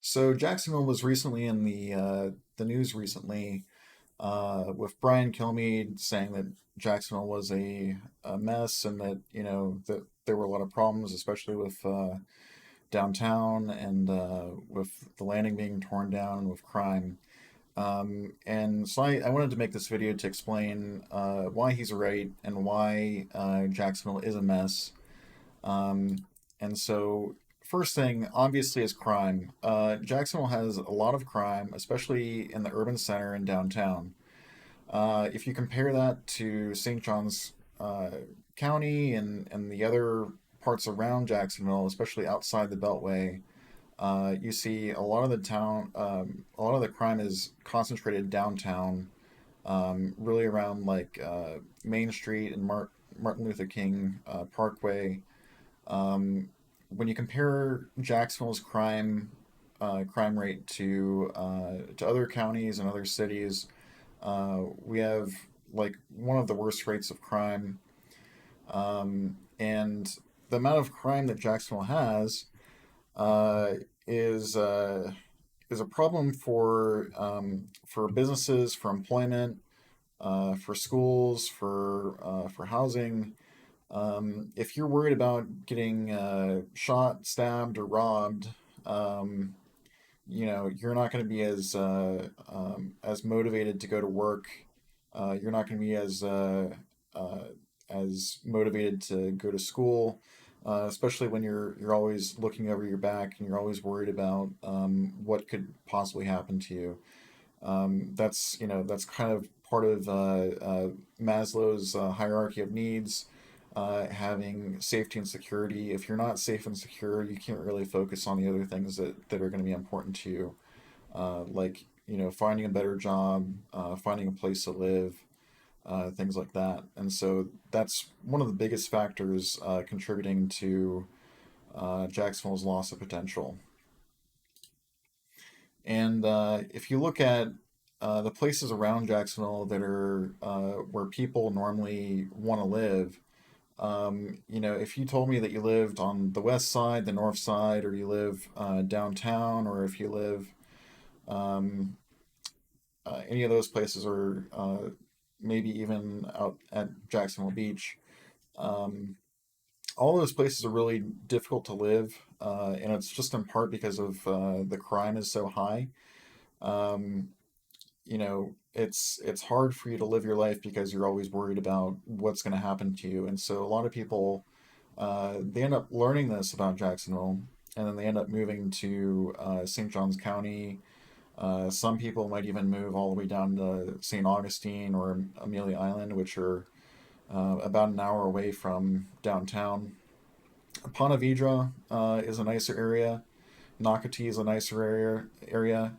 So Jacksonville was recently in the news recently with Brian Killmeade saying that Jacksonville was a mess and that that there were a lot of problems, especially with downtown and with the landing being torn down and with crime. And so I wanted to make this video to explain why he's right and why Jacksonville is a mess. Um, and so, first thing, obviously, is crime. Jacksonville has a lot of crime, especially in the urban center and downtown. If you compare that to St. John's County and the other parts around Jacksonville, especially outside the Beltway, you see a lot of the crime is concentrated downtown, really around like Main Street and Martin Luther King Parkway. um, when you compare Jacksonville's crime rate to other counties and other cities, we have like one of the worst rates of crime. And the amount of crime that Jacksonville has uh, is uh, is a problem for businesses, for employment, for schools, for housing. If you're worried about getting shot, stabbed, or robbed, um, you're not going to be as motivated to go to work. You're not going to be uh, as motivated to go to school, especially when you're always looking over your back and you're always worried about what could possibly happen to you. That's kind of part of Maslow's hierarchy of needs, having safety and security. If you're not safe and secure, you can't really focus on the other things that are going to be important to you, like finding a better job, finding a place to live, things like that. And so that's one of the biggest factors contributing to Jacksonville's loss of potential. And if you look at the places around Jacksonville that are where people normally want to live, if you told me that you lived on the west side, the north side, or you live downtown, or if you live um, any of those places, or maybe even out at Jacksonville Beach, um, all those places are really difficult to live, and it's just in part because of the crime is so high. Um, it's hard for you to live your life because you're always worried about what's going to happen to you, and so a lot of people they end up learning this about Jacksonville, and then they end up moving to St. Johns County. Some people might even move all the way down to St. Augustine or Amelia Island, which are about an hour away from downtown. Ponte Vedra is a nicer area. Nocatee is a nicer area.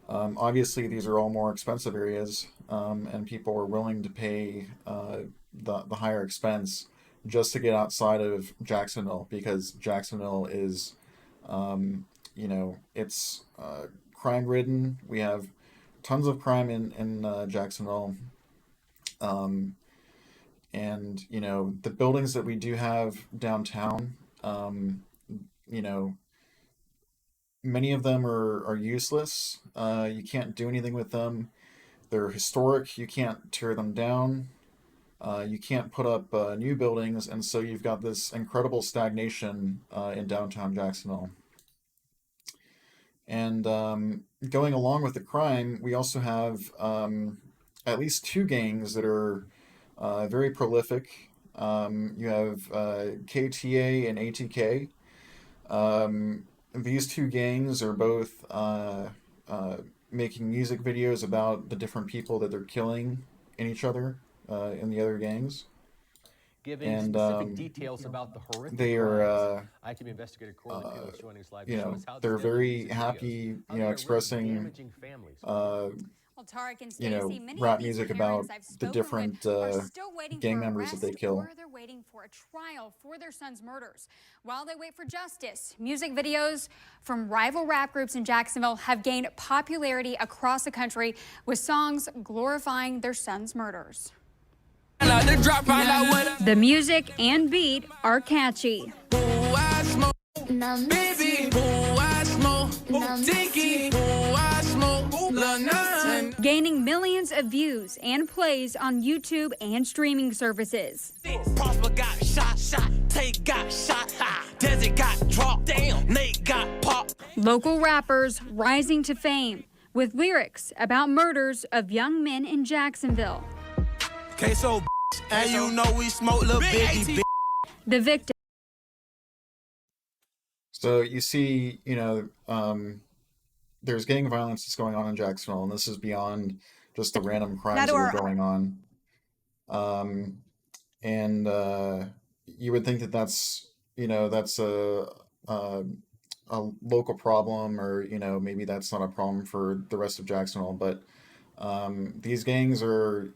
Obviously, these are all more expensive areas, and people are willing to pay the higher expense just to get outside of Jacksonville because Jacksonville is, it's crime ridden. We have tons of crime in Jacksonville. Um, and the buildings that we do have downtown, you know, many of them are useless. You can't do anything with them. They're historic. You can't tear them down. You can't put up new buildings, and so you've got this incredible stagnation in downtown Jacksonville. And going along with the crime, we also have at least two gangs that are very prolific. You have KTA and ATK. These two gangs are both making music videos about the different people that they're killing in each other, in the other gangs. Giving And specific details about the horrific they are, crimes. ITV investigator Corley uh, Taylor joining us live to show us how they're these deadly very music happy, videos, how they are really expressing, damaging families. uh, Well, Tarek and Stacey, many rap of these music parents about I've the spoken different with are still waiting gang for members that they arrest kill. or they're waiting for a trial for their son's murders. While they wait for justice, music videos from rival rap groups in Jacksonville have gained popularity across the country with songs glorifying their son's murders. The music and beat are catchy. Now, baby, now, gaining millions of views and plays on YouTube and streaming services. Prosper got shot, Tate got shot, Desi got dropped, damn, Nate got popped. Local rappers rising to fame with lyrics about murders of young men in Jacksonville. Queso, and you know we smoke little biggie. The victim. So you see, there's gang violence that's going on in Jacksonville, and this is beyond just the random crimes that are going on. You would think that that's a local problem, or maybe that's not a problem for the rest of Jacksonville, but these gangs are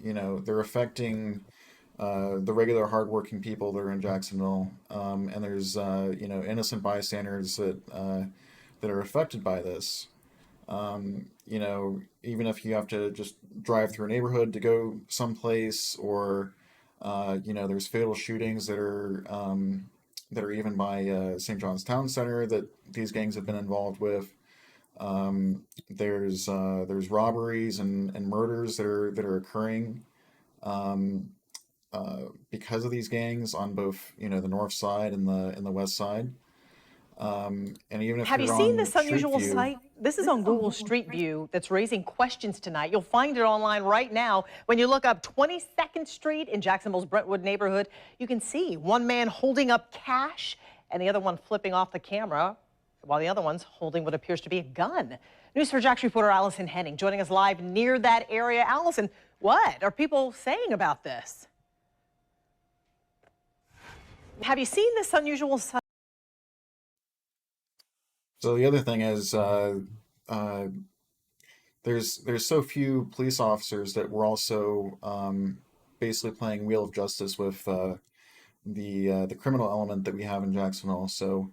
they're affecting the regular hardworking people that are in Jacksonville, and there's innocent bystanders that are affected by this. Even if you have to just drive through a neighborhood to go someplace, or there's fatal shootings that are even by St. John's Town Center that these gangs have been involved with. There's robberies and murders that are occurring because of these gangs on both the north side and the west side. And even if have you you're seen on this unusual Street View, site? This is on Google Street View that's raising questions tonight. You'll find it online right now. When you look up 22nd Street in Jacksonville's Brentwood neighborhood, you can see one man holding up cash and the other one flipping off the camera, while the other one's holding what appears to be a gun. News4Jax reporter Allison Henning joining us live near that area. Allison, what are people saying about this? Have you seen this unusual site? So the other thing is, there's so few police officers that we're also basically playing Wheel of Justice with the criminal element that we have in Jacksonville. So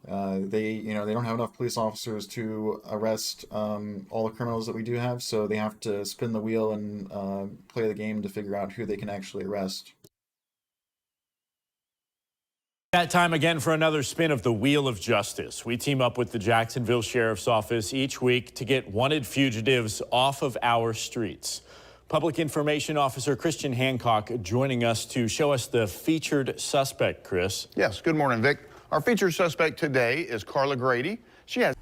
they don't have enough police officers to arrest all the criminals that we do have. So they have to spin the wheel and play the game to figure out who they can actually arrest. That time again for another spin of the Wheel of Justice. We team up with the Jacksonville Sheriff's Office each week to get wanted fugitives off of our streets. Public Information Officer Christian Hancock joining us to show us the featured suspect, Chris. Yes, good morning, Vic. Our featured suspect today is Carla Grady. She has...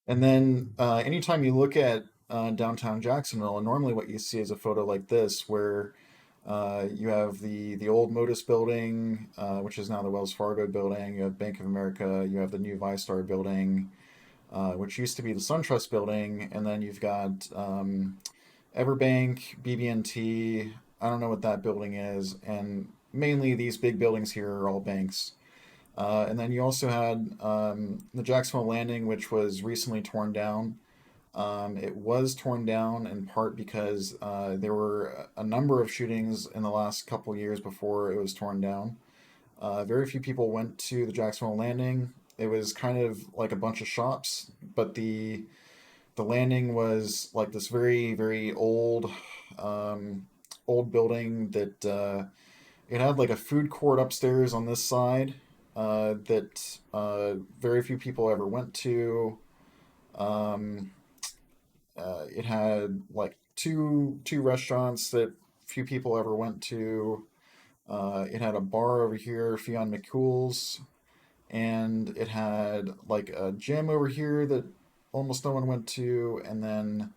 And then anytime you look at downtown Jacksonville, and normally what you see is a photo like this, where you have the old Modus building, which is now the Wells Fargo building. You have Bank of America. You have the new ViStar building, which used to be the SunTrust building. And then you've got Everbank, BB&T. I don't know what that building is. And mainly these big buildings here are all banks. And then you also had the Jacksonville Landing, which was recently torn down. It was torn down in part because there were a number of shootings in the last couple years before it was torn down. Very few people went to the Jacksonville Landing. It was kind of like a bunch of shops, but the landing was like this very, very old building that it had like a food court upstairs on this side that very few people ever went to. It had like two restaurants that few people ever went to. It had a bar over here, Fionn McCool's, and it had like a gym over here that almost no one went to. And then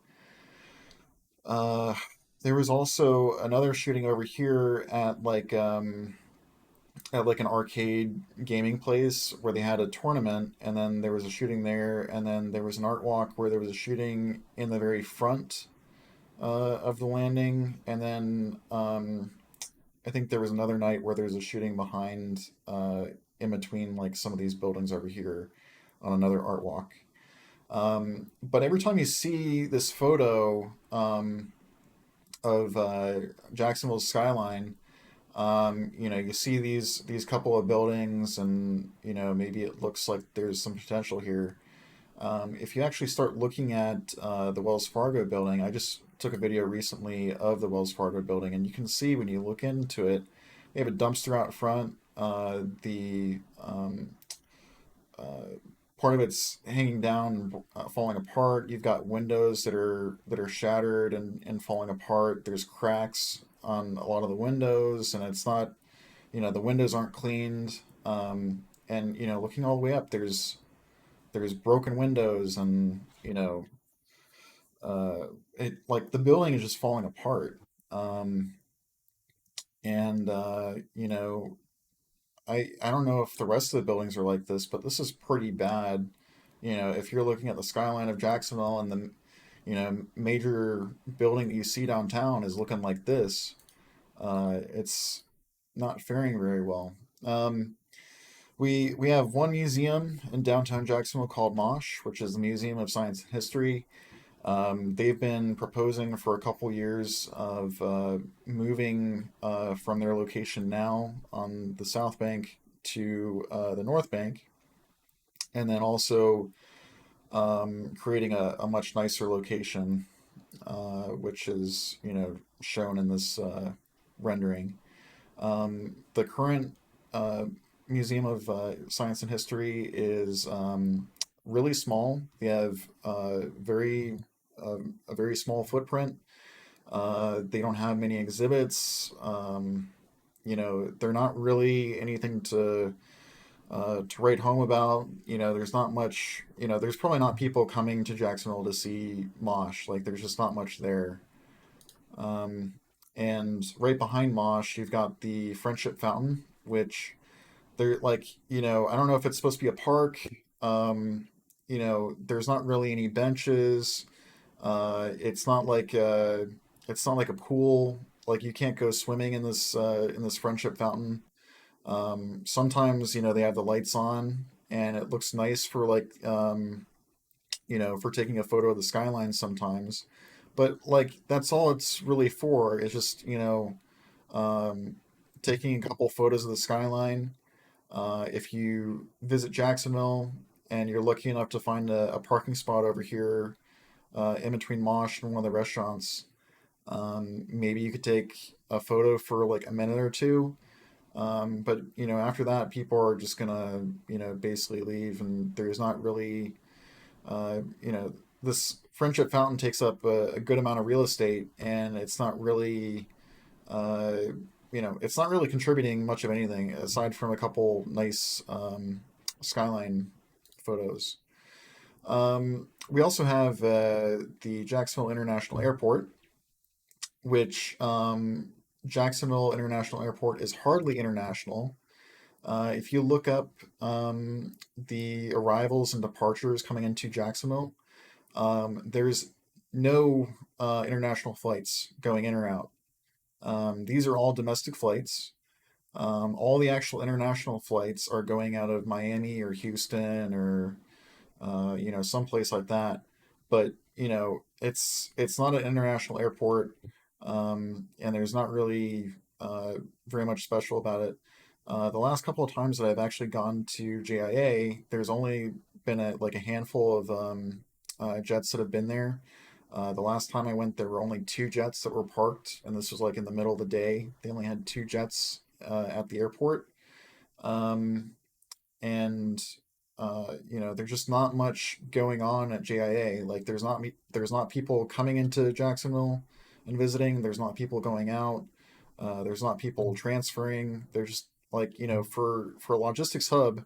there was also another shooting over here at like an arcade gaming place where they had a tournament, and then there was a shooting there, and then there was an art walk where there was a shooting in the very front of the landing, and then I think there was another night where there was a shooting behind in between like some of these buildings over here on another art walk. But every time you see this photo of Jacksonville's skyline, you see these couple of buildings, and maybe it looks like there's some potential here. If you actually start looking at the Wells Fargo building, I just took a video recently of the Wells Fargo building, and you can see when you look into it, they have a dumpster out front. the part of it's hanging down, falling apart. You've got windows that are shattered and falling apart. There's cracks on a lot of the windows, and it's not, the windows aren't cleaned. And looking all the way up, there's broken windows, and it like the building is just falling apart. Um, and I don't know if the rest of the buildings are like this, but this is pretty bad. If you're looking at the skyline of Jacksonville and the major building that you see downtown is looking like this, it's not faring very well. We have one museum in downtown Jacksonville called MOSH, which is the Museum of Science and History. They've been proposing for a couple years of moving from their location now on the South Bank to the North Bank, and then also creating a much nicer location, which is shown in this rendering. The current Museum of Science and History is really small. They have a very small footprint. They don't have many exhibits. They're not really anything to write home about. There's not much. There's probably not people coming to Jacksonville to see MOSH. Like, there's just not much there. And right behind MOSH, you've got the Friendship Fountain, which they're like, I don't know if it's supposed to be a park. There's not really any benches. It's not like a pool. Like, you can't go swimming in this Friendship Fountain. Sometimes they have the lights on, and it looks nice for like for taking a photo of the skyline sometimes. But like, that's all it's really for. It's just taking a couple photos of the skyline. If you visit Jacksonville and you're lucky enough to find a parking spot over here in between Mosh and one of the restaurants, maybe you could take a photo for like a minute or two. But after that, people are just gonna basically leave, and there's not really this Friendship Fountain takes up a good amount of real estate, and it's not really it's not really contributing much of anything aside from a couple nice skyline photos. We also have the Jacksonville International Airport, which Jacksonville International Airport is hardly international. If you look up the arrivals and departures coming into Jacksonville, there's no international flights going in or out. These are all domestic flights. All the actual international flights are going out of Miami or Houston or someplace like that. But it's not an international airport, and there's not really very much special about it. The last couple of times that I've actually gone to JIA, there's only been like a handful of jets that have been there. The last time I went, there were only two jets that were parked, and this was like in the middle of the day. They only had two jets at the airport. And there's just not much going on at JIA. Like, there's not people coming into Jacksonville and visiting. There's not people going out. There's not people transferring. There's just like, for a logistics hub,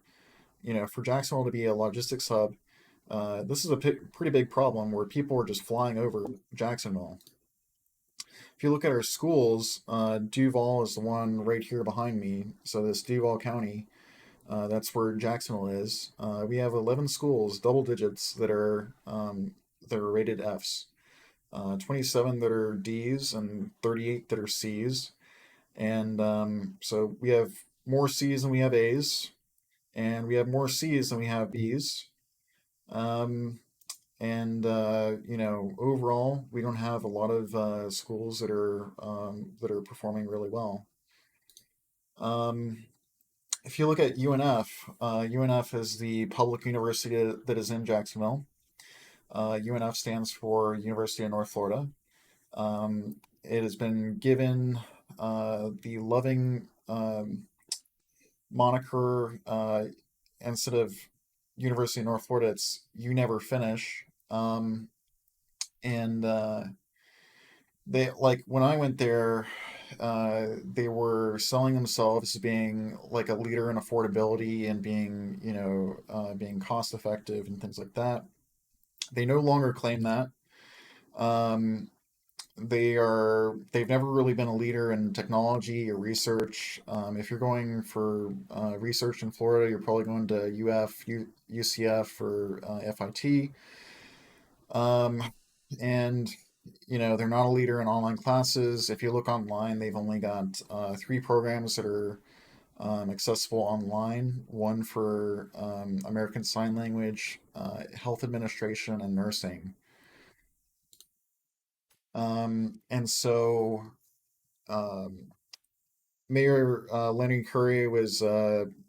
for Jacksonville to be a logistics hub, this is a pretty big problem where people are just flying over Jacksonville. If you look at our schools, Duval is the one right here behind me. So this Duval County, that's where Jacksonville is. We have 11 schools, double digits, that are rated Fs, 27 that are Ds, and 38 that are Cs. And so we have more Cs than we have As, and we have more Cs than we have Bs. Overall, we don't have a lot of schools that are performing really well. If you look at UNF, UNF is the public university that is in Jacksonville. UNF stands for University of North Florida. It has been given the loving moniker, instead of University of North Florida, it's You Never Finish. And they, like, when I went there, they were selling themselves as being like a leader in affordability and being, being cost effective and things like that. They no longer claim that. Um, they've never really been a leader in technology or research. If you're going for research in Florida, you're probably going to UCF, or FIT. Um, and they're not a leader in online classes. If you look online, they've only got three programs that are accessible online. One for American Sign Language, health administration, and nursing. And so um, Mayor Lenny Curry was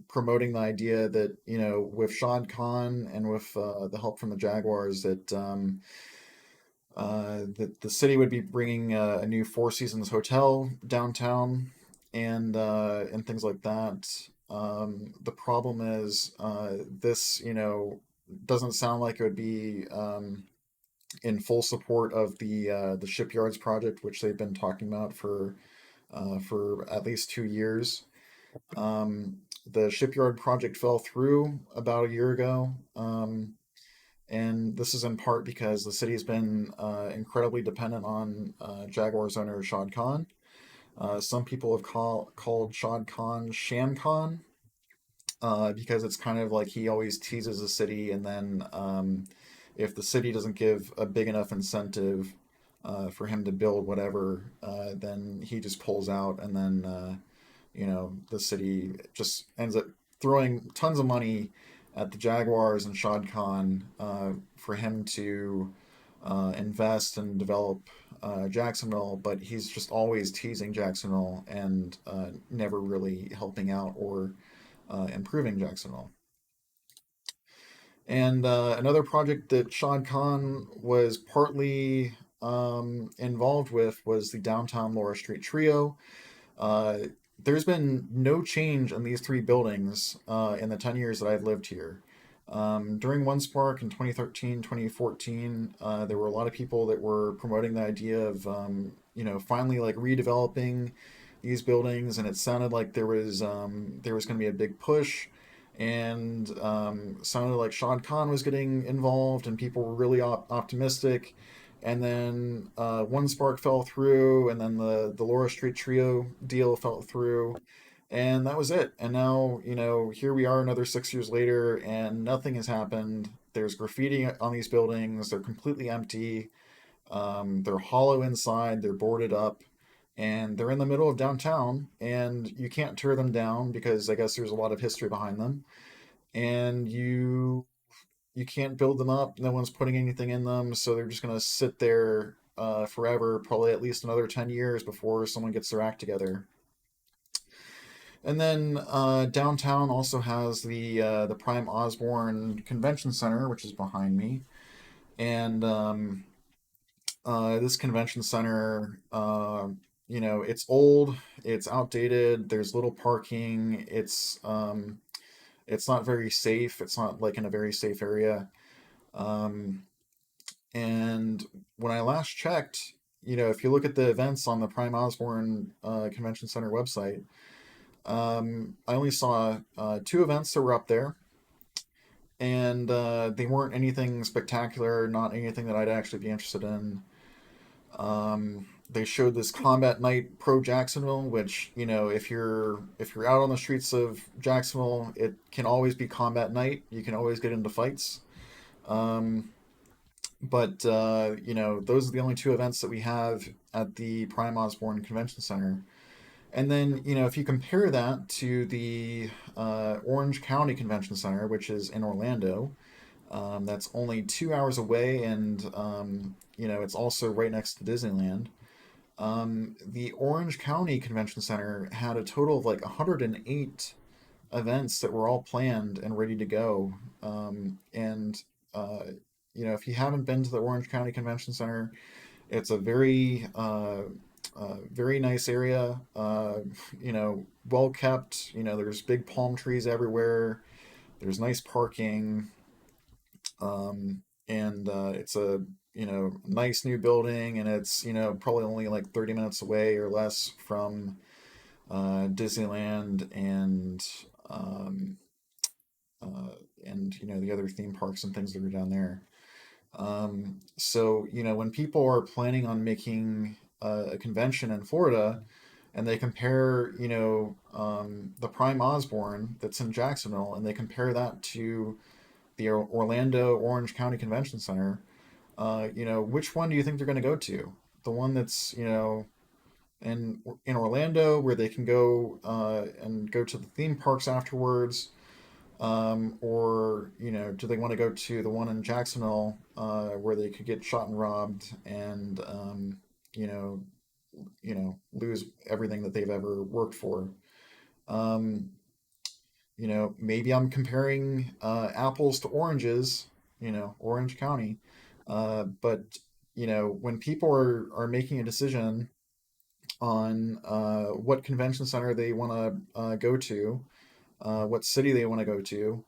promoting the idea that, with Shad Khan and with the help from the Jaguars, that the city would be bringing a new Four Seasons hotel downtown, and things like that. The problem is, this, doesn't sound like it would be in full support of the Shipyards project, which they've been talking about for at least 2 years. The shipyard project fell through about a year ago. And this is in part because the city has been incredibly dependent on Jaguars owner Shad Khan. Some people have called Shad Khan Sham Khan, because it's kind of like he always teases the city, and then if the city doesn't give a big enough incentive for him to build whatever, then he just pulls out, and then the city just ends up throwing tons of money at the Jaguars and Shad Khan for him to invest and develop Jacksonville, but he's just always teasing Jacksonville and never really helping out or improving Jacksonville. And another project that Shad Khan was partly involved with was the downtown Laura Street Trio. There's been no change in these three buildings in the 10 years that I've lived here. During OneSpark in 2013, 2014, there were a lot of people that were promoting the idea of, finally like redeveloping these buildings, and it sounded like there was going to be a big push, and sounded like Shad Khan was getting involved, and people were really optimistic. And then OneSpark fell through, and then the Laura Street Trio deal fell through, and that was it. And now, here we are another 6 years later, and nothing has happened. There's graffiti on these buildings. They're completely empty. They're hollow inside. They're boarded up, and they're in the middle of downtown. And you can't tear them down because I guess there's a lot of history behind them. And you can't build them up. No one's putting anything in them, so they're just gonna sit there forever, probably at least another 10 years before someone gets their act together. And then downtown also has the Prime Osborn Convention Center, which is behind me. And this convention center, it's old, it's outdated. There's little parking. It's not very safe. It's not like in a very safe area. And when I last checked, if you look at the events on the Prime Osborn Convention Center website, I only saw 2 events that were up there, and they weren't anything spectacular, not anything that I'd actually be interested in. They showed this Combat Night Pro Jacksonville, which, if you're out on the streets of Jacksonville, it can always be Combat Night. You can always get into fights. But those are the only 2 events that we have at the Prime Osborn Convention Center. And then, if you compare that to the Orange County Convention Center, which is in Orlando, that's only 2 hours away, and it's also right next to Disneyland. The Orange County Convention Center had a total of like 108 events that were all planned and ready to go. And if you haven't been to the Orange County Convention Center, it's a very very nice area. Well kept. There's big palm trees everywhere. There's nice parking. And it's a nice new building, and it's probably only like 30 minutes away or less from Disneyland and the other theme parks and things that are down there. So when people are planning on making a convention in Florida, and they compare the Prime Osborn that's in Jacksonville, and they compare that to the Orlando Orange County Convention Center, which one do you think they're going to go to? The one that's in Orlando, where they can go and go to the theme parks afterwards, or do they want to go to the one in Jacksonville, where they could get shot and robbed and lose everything that they've ever worked for? Maybe I'm comparing apples to oranges, Orange County. But when people are making a decision on what convention center they want to go to, what city they want to go to,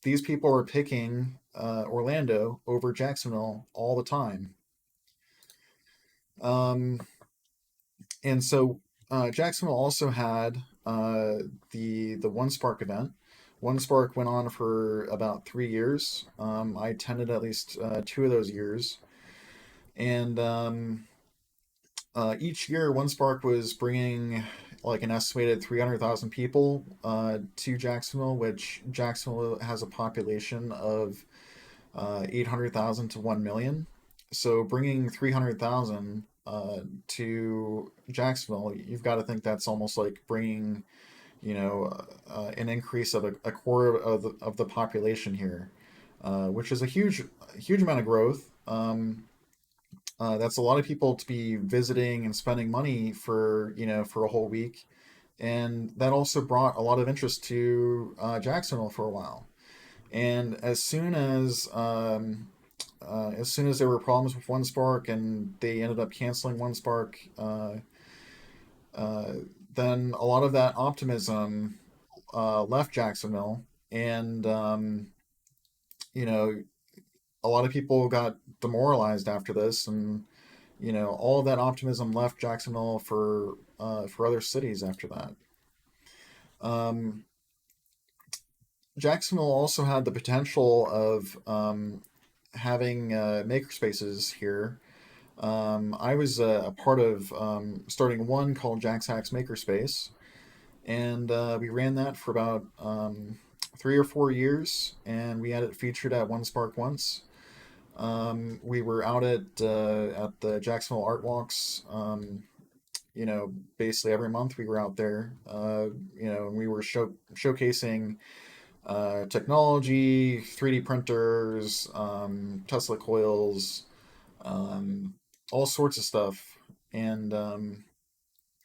these people are picking Orlando over Jacksonville all the time. And so Jacksonville also had the OneSpark event. OneSpark went on for about 3 years. I attended at least 2 of those years, and each year OneSpark was bringing like an estimated 300,000 people to Jacksonville, which Jacksonville has a population of 800,000 to 1 million. So bringing 300,000 to Jacksonville, you've got to think that's almost like bringing an increase of a quarter of the population here, which is a huge amount of growth. That's a lot of people to be visiting and spending money for for a whole week, and that also brought a lot of interest to Jacksonville for a while. And as soon as there were problems with OneSpark and they ended up canceling OneSpark, then a lot of that optimism left Jacksonville, and a lot of people got demoralized after this, and all of that optimism left Jacksonville for other cities after that. Jacksonville also had the potential of having makerspaces here. I was a part of starting one called Jacksonville Makerspace, and we ran that for about 3 or 4 years, and we had it featured at OneSpark once. We were out at the Jacksonville Art Walks, basically every month we were out there, and we were showcasing technology, 3D printers, Tesla coils, all sorts of stuff. And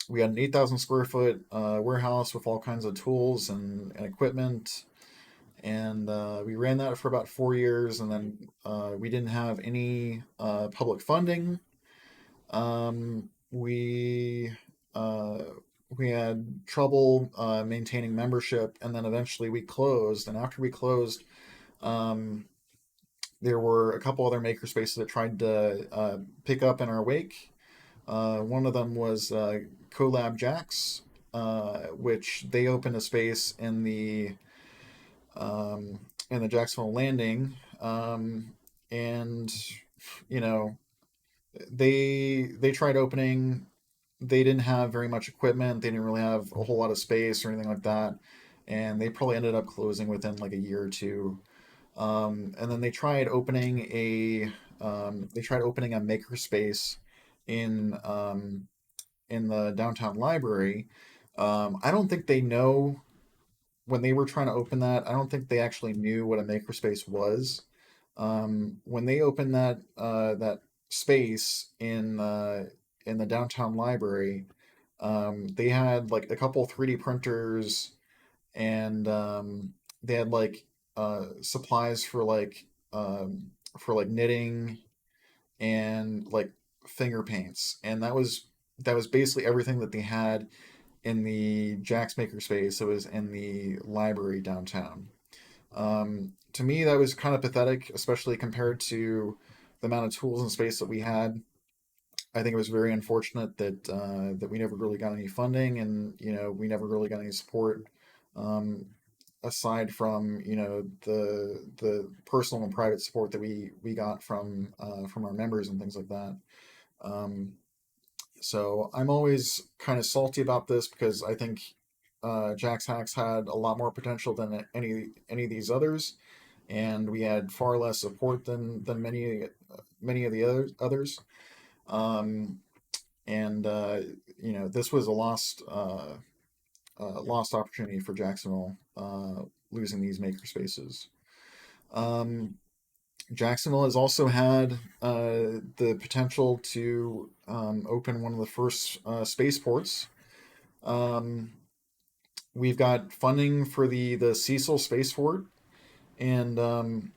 we had an 8,000 square foot warehouse with all kinds of tools and equipment. And we ran that for about 4 years, and then we didn't have any public funding. We had trouble maintaining membership, and then eventually we closed. And after we closed, there were a couple other makerspaces that tried to pick up in our wake. One of them was Collab Jacks, which they opened a space in the Jacksonville Landing, and they tried opening. They didn't have very much equipment. They didn't really have a whole lot of space or anything like that, and they probably ended up closing within like a year or two. And then they tried opening a makerspace in the downtown library. I don't think they know when they were trying to open that. I don't think they actually knew what a makerspace was. When they opened that space in the downtown library, they had like a couple 3D printers, and they had like supplies for like knitting and like finger paints, and that was that was basically everything that they had in the Jack's Makerspace. It was in the library downtown. To me, that was kind of pathetic, especially compared to the amount of tools and space that we had. I think it was very unfortunate that that we never really got any funding, and we never really got any support, um, aside from the personal and private support that we got from our members and things like that. Um, so I'm always kind of salty about this because I think Jack's Hacks had a lot more potential than any of these others, and we had far less support than many of the others. Um, and this was a lost opportunity for Jacksonville, losing these maker spaces. Um, Jacksonville has also had the potential to open one of the first spaceports. Um, we've got funding for the Cecil Spaceport, and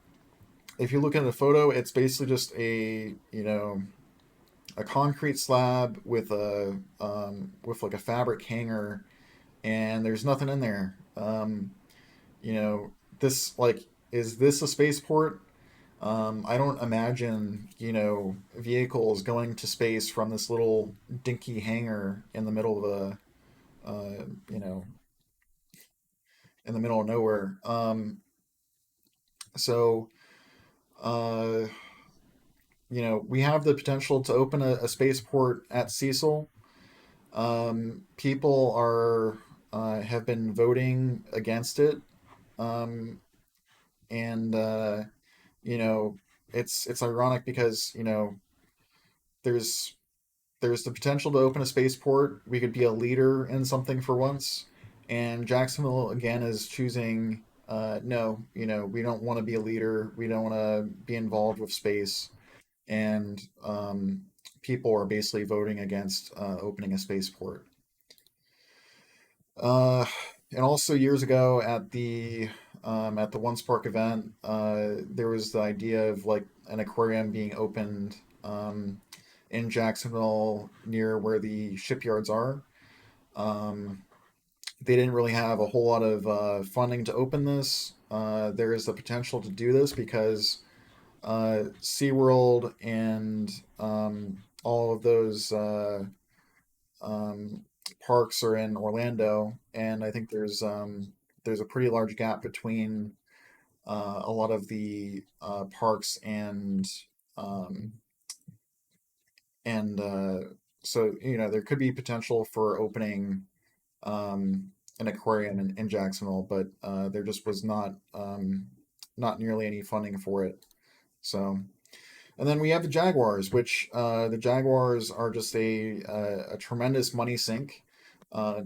if you look at a photo, it's basically just a concrete slab with like a fabric hanger, and there's nothing in there. You know, this like is this a spaceport? I don't imagine vehicles going to space from this little dinky hangar in the middle of a you know in the middle of nowhere. So uh, we have the potential to open a spaceport at Cecil. People are have been voting against it, um, and you know, it's ironic because there's there's the potential to open a spaceport. We could be a leader in something for once, and Jacksonville again is choosing. No, we don't want to be a leader. We don't want to be involved with space, and people are basically voting against opening a spaceport. Uh, and also years ago at the OneSpark event, there was the idea of like an aquarium being opened in Jacksonville near where the shipyards are. Um, they didn't really have a whole lot of funding to open this. There is the potential to do this because SeaWorld and all of those um, parks are in Orlando, and I think there's a pretty large gap between a lot of the parks um, and so there could be potential for opening an aquarium in Jacksonville, but there just was not nearly any funding for it. So. And then we have the Jaguars, which the Jaguars are just a tremendous money sink.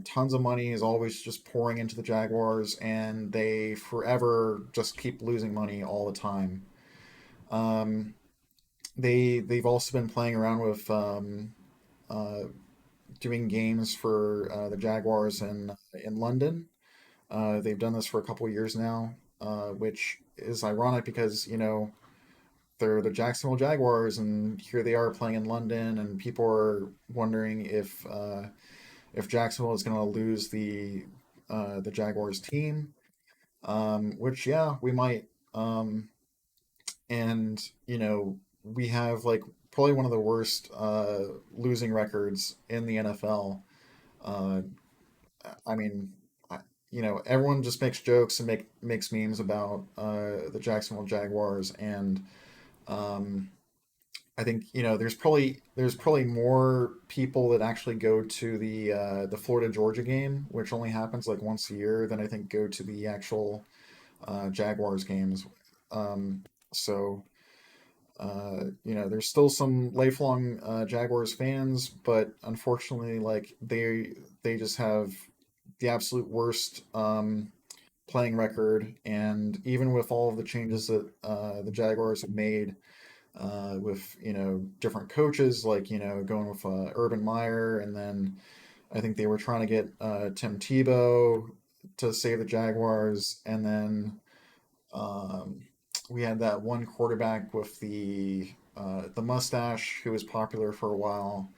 Tons of money is always just pouring into the Jaguars, and they forever just keep losing money all the time. Um, they've also been playing around with uh, doing games for the Jaguars in London. They've done this for a couple years now, which is ironic because they're the Jacksonville Jaguars, and here they are playing in London, and people are wondering if Jacksonville is going to lose the Jaguars team, which yeah, we might. And we have like probably one of the worst losing records in the NFL. Uh, I mean, everyone just makes jokes and makes memes about the Jacksonville Jaguars, and um, I think there's probably more people that actually go to the Florida Georgia game, which only happens like once a year, than I think go to the actual Jaguars games. Um, so there's still some lifelong Jaguars fans, but unfortunately, like they just have the absolute worst playing record, and even with all of the changes that the Jaguars have made with different coaches, like going with Urban Meyer, and then I think they were trying to get Tim Tebow to save the Jaguars, and then um, we had that one quarterback with the mustache who was popular for a while,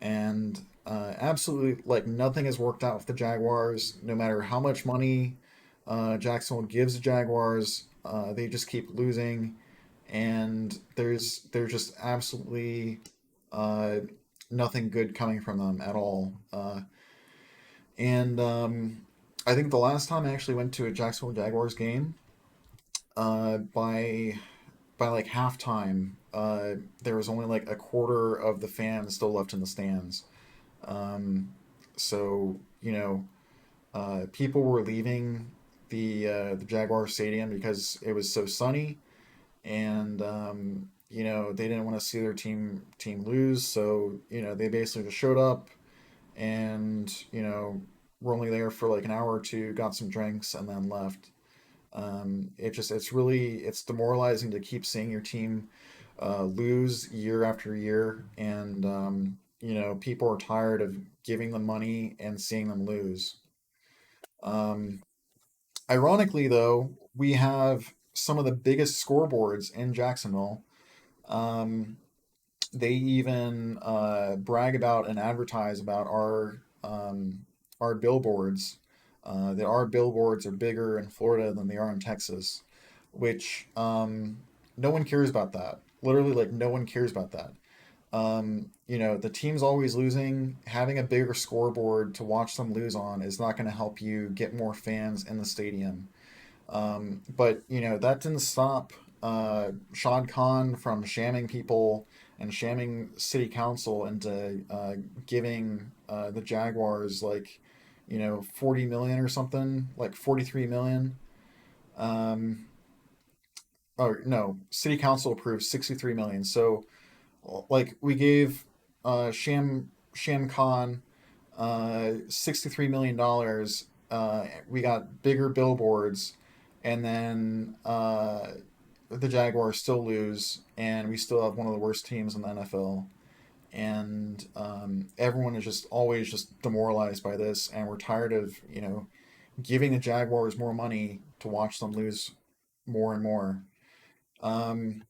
and absolutely like nothing has worked out with the Jaguars. No matter how much money Jacksonville gives the Jaguars, they just keep losing, and there's just absolutely uh, nothing good coming from them at all. And I think the last time I actually went to a Jacksonville Jaguars game, by like halftime, there was only like a quarter of the fans still left in the stands. Um, so people were leaving the Jaguar Stadium because it was so sunny, and they didn't want to see their team lose. So they basically just showed up, and were only there for like an hour or two, got some drinks, and then left. It's demoralizing to keep seeing your team lose year after year, and people are tired of giving them money and seeing them lose. Um, Ironically, though, we have some of the biggest scoreboards in Jacksonville. Um, they even brag about and advertise about our billboards. That our billboards are bigger in Florida than they are in Texas, which no one cares about that. Literally, like no one cares about that. The team's always losing. Having a bigger scoreboard to watch them lose on is not going to help you get more fans in the stadium. But that didn't stop Shad Khan from shamming people and shamming city council into giving the Jaguars like 40 million or something, like 43 million. Um, or no, city council approved 63 million. So like we gave Sham Khan $63 million. We got bigger billboards, and then the Jaguars still lose, and we still have one of the worst teams in the NFL. And everyone is just always just demoralized by this, and we're tired of giving the Jaguars more money to watch them lose more and more. Um,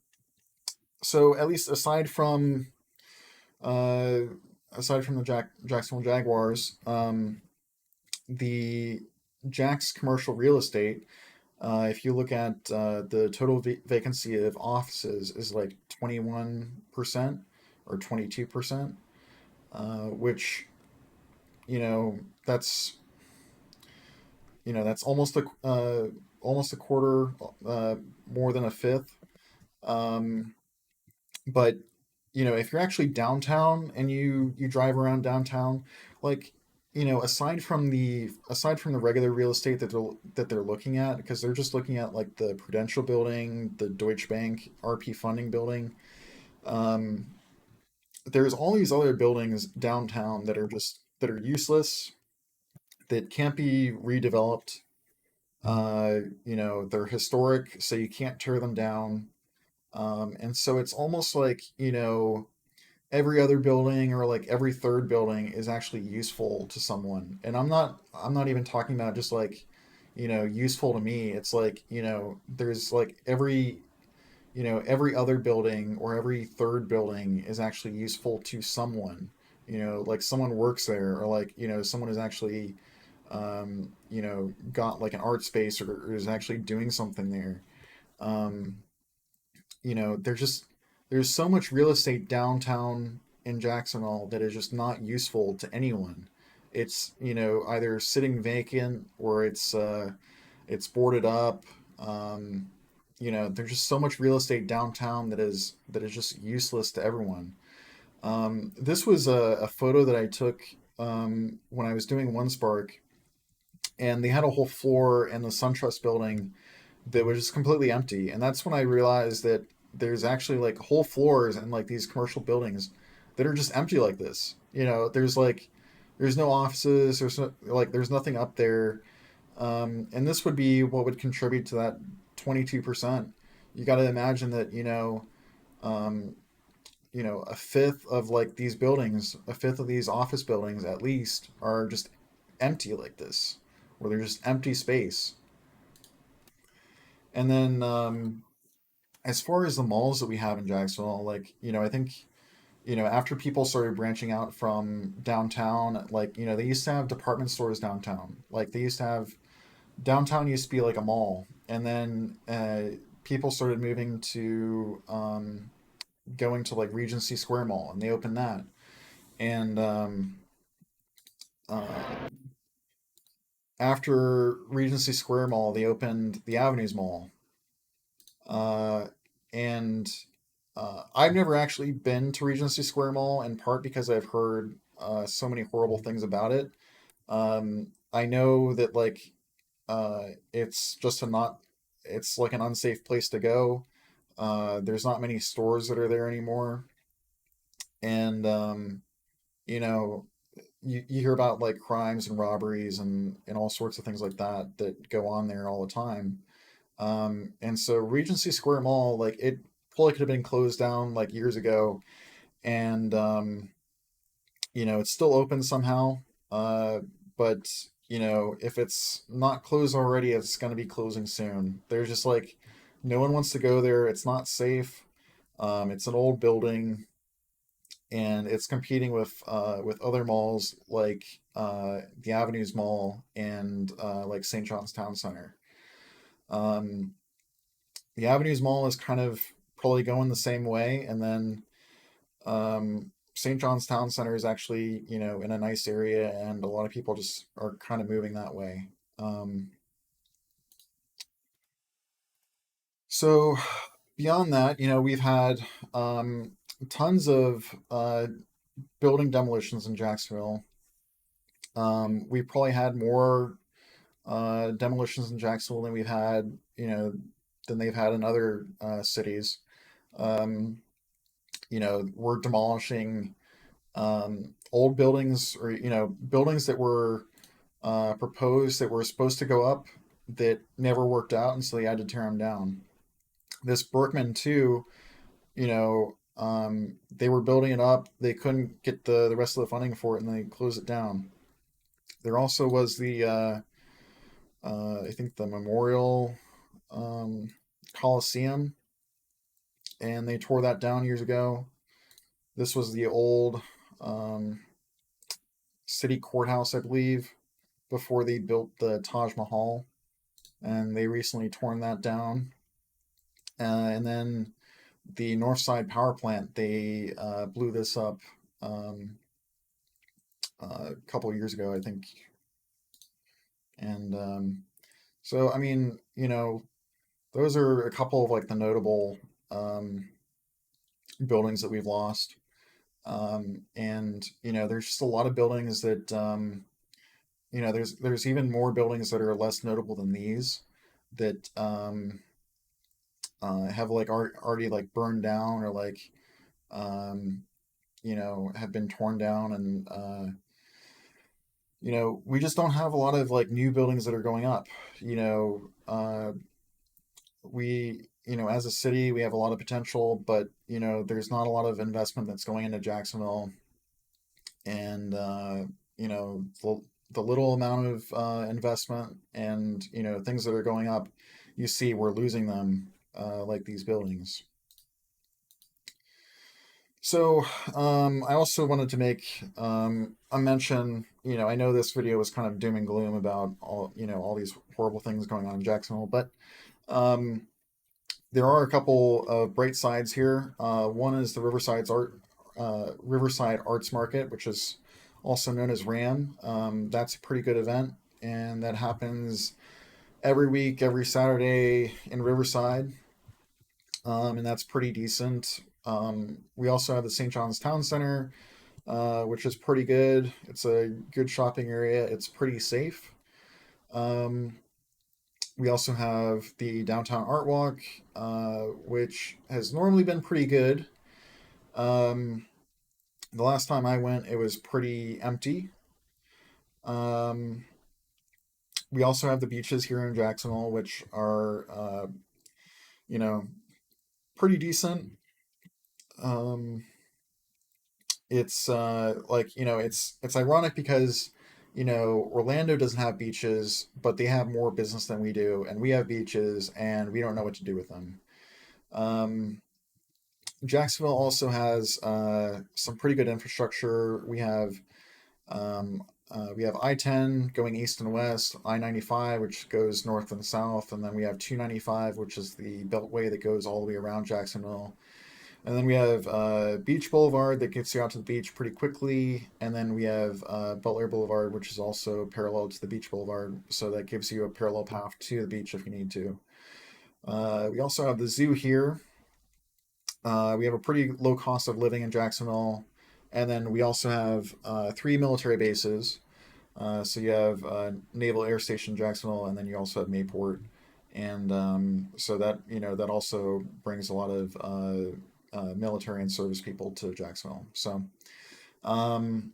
so at least uh, aside from the Jacksonville Jaguars, the Jack's commercial real estate, if you look at the total vacancy of offices is like 21% or 22%, which you know that's that's almost a quarter, more than a fifth. Um, but if you're actually downtown and you drive around downtown, like aside from the regular real estate that they're looking at, because they're just looking at like the Prudential building, the Deutsche Bank RP Funding building. um, there's all these other buildings downtown that are useless, that can't be redeveloped. They're historic, so you can't tear them down. And so it's almost like every other building, or like every third building, is actually useful to someone. And I'm not even talking about just like useful to me. It's like there's like every other building or every third building is actually useful to someone. Like someone works there, or like someone is actually got like an art space, or is actually doing something there. um there's so much real estate downtown in Jacksonville that is just not useful to anyone. It's either sitting vacant, or it's boarded up. There's just so much real estate downtown that is just useless to everyone. This was a photo that I took when I was doing OneSpark, and they had a whole floor in the SunTrust building that was just completely empty. And that's when I realized that there's actually like whole floors in like these commercial buildings that are just empty like this. There's no offices, there's nothing up there. And this would be what would contribute to that 22%. You got to imagine that um, a fifth of like these buildings, a fifth of these office buildings at least, are just empty like this, where they're just empty space. And then as far as the malls that we have in Jacksonville, like I think after people started branching out from downtown, like, they used to have department stores downtown. Like, they used to have, downtown used to be like a mall. And then people started moving to, going to like Regency Square Mall, and they opened that. And uh, after Regency Square Mall, they opened the Avenues Mall. And I've never actually been to Regency Square Mall, in part because I've heard so many horrible things about it. I know that like it's just a not, it's like an unsafe place to go. There's not many stores that are there anymore, and you know, you hear about like crimes and robberies and all sorts of things like that that go on there all the time. And so Regency Square Mall, like it probably could have been closed down like years ago, and it's still open somehow. But if it's not closed already, it's going to be closing soon. There's just like no one wants to go there. It's not safe. It's an old building, and it's competing with other malls like the Avenues Mall and like St. John's Town Center. Um, the Avenues Mall is kind of probably going the same way, and then St. John's Town Center is actually in a nice area, and a lot of people just are kind of moving that way. So beyond that, we've had tons of building demolitions in Jacksonville. We probably had more demolitions in Jacksonville than we've had, than they've had in other cities. Um, we're demolishing old buildings, or buildings that were proposed, that were supposed to go up, that never worked out, and so they had to tear them down. This Berkman too, they were building it up, they couldn't get the rest of the funding for it, and they closed it down. There also was the I think the Memorial Coliseum, and they tore that down years ago. This was the old um, city courthouse, I believe, before they built the Taj Mahal, and they recently torn that down. And then the North Side Power Plant, they blew this up a couple of years ago, I think. And so, I mean, those are a couple of like the notable buildings that we've lost. And there's just a lot of buildings that there's even more buildings that are less notable than these, that have like already like burned down, or like um, have been torn down, and we just don't have a lot of like new buildings that are going up. We as a city, we have a lot of potential, but there's not a lot of investment that's going into Jacksonville, and the little amount of investment, and things that are going up, you see we're losing them, like these buildings. So I also wanted to make a mention. I know this video was kind of doom and gloom about all these horrible things going on in Jacksonville, but um, there are a couple of bright sides here. One is the Riverside Arts Market, which is also known as RAM. That's a pretty good event, and that happens every week, every Saturday in Riverside, and that's pretty decent. We also have the St. John's Town Center, which is pretty good. It's a good shopping area. It's pretty safe. We also have the Downtown Art Walk, which has normally been pretty good. Um, the last time I went, it was pretty empty. Um, we also have the beaches here in Jacksonville, which are, you know, pretty decent. Um, it's like it's ironic because Orlando doesn't have beaches, but they have more business than we do, and we have beaches, and we don't know what to do with them. Um, Jacksonville also has some pretty good infrastructure. We have I-10 going east and west, I-95 which goes north and south, and then we have 295 which is the beltway that goes all the way around Jacksonville. And then we have Beach Boulevard that gets you out to the beach pretty quickly, and then we have Bel Air Boulevard which is also parallel to the Beach Boulevard, so that gives you a parallel path to the beach if you need to. We also have the zoo here. We have a pretty low cost of living in Jacksonville. And then we also have 3 military bases. So you have Naval Air Station Jacksonville, and then you also have Mayport. And so that, that also brings a lot of military and service people to Jacksonville. Um,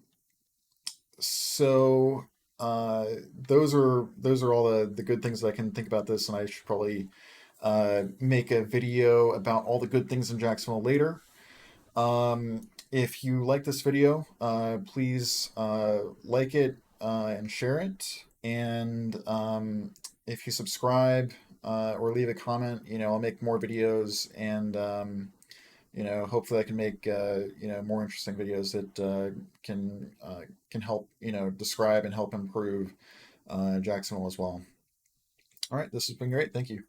so those are all the good things that I can think about this, and I should probably make a video about all the good things in Jacksonville later. If you like this video, please like it and share it. And if you subscribe or leave a comment, I'll make more videos, and hopefully I can make more interesting videos that can help describe and help improve Jacksonville as well. All right, this has been great. Thank you.